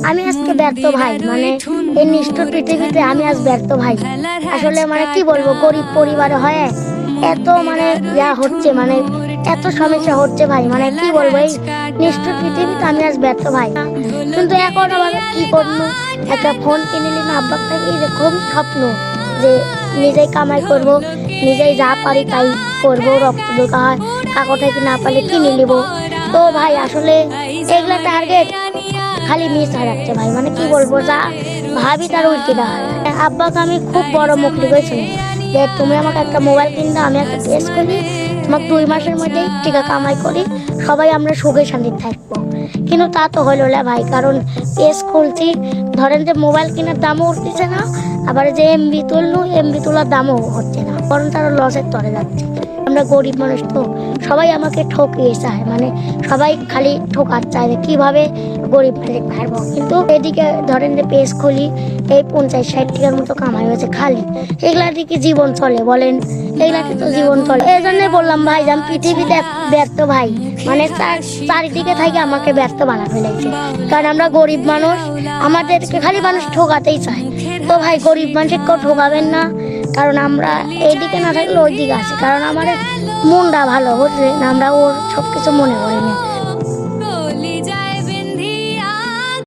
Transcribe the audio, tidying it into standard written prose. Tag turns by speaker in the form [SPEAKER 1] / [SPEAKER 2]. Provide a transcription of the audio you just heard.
[SPEAKER 1] আমি আজকে ব্যর্থ ভাই, মানে এই নিষ্ঠুর পৃথিবীতে আমি আজ ব্যর্থ ভাই। আসলে মানে কি বলবো, গরিব পরিবারে হয় এত মানে হচ্ছে, মানে এত সমস্যা হচ্ছে ভাই, মানে কি বলবো, এই নিষ্ঠুর পৃথিবীতে আমি আজ ব্যর্থ ভাই। কিন্তু এখন আবার কি করবো, একটা ফোন কিনে নিলাম আব্বার থেকে, এই যে খুব স্বপ্ন যে নিজেই কামাই করব, নিজেই যা পারি তাই করব, রক্ত দোকা হয় কাকো থেকে না পারলে কিনে নিব। তো ভাই আসলে এগুলা টার্গেট খালি মিস হয়ে যাচ্ছে ভাই, মানে কি বলবো, যা ভাবি তার উল্টিটা হয়। আব্বাকে আমি খুব বড় মুখলি করেছি যে তুমি আমাকে একটা মোবাইল কিনে দাও, আমি একটা টেস্ট করি, তোমাকে 2 মাসের মধ্যেই টিকা কামাই করি, সবাই আমরা সুখে শান্তি থাকবো। কিন্তু তা তো হলো না ভাই, কারণ টেস্ট খুলছি, ধরেন যে মোবাইল কেনার দামও উঠতেছে না, আবার যে এমবি তুললো এমবি তোলার দামও হচ্ছে না, বরং তারা লসের তরে যাচ্ছে। আমরা গরিব মানুষ তো, সবাই আমাকে ঠকিয়ে চায়, মানে সবাই খালি ঠকার চায় কিভাবে গরিব মালিক পারবো। কিন্তু এদিকে ধরেন যে পেজ খুলি, এই 50-60 টাকার মতো কামাই হয়েছে খালি, এগুলা দিকে জীবন চলে বলেন? এগুলাতে তো জীবন চলে। এই জন্যই বললাম ভাই যে আমি পৃথিবীতে ব্যর্থ ভাই, মানে চারিদিকে থেকে আমাকে ব্যর্থ বানা ফেলেছে। কারণ আমরা গরিব মানুষ, আমাদেরকে খালি মানুষ ঠকাতেই চায়। তো ভাই গরিব মানুষকে কেউ ঠকাবেন না, কারণ আমরা এইদিকে না থাকলে ওই দিকে আছে। কারণ আমার মনটা ভালো বুঝলেন, আমরা ওর সবকিছু মনে করি না।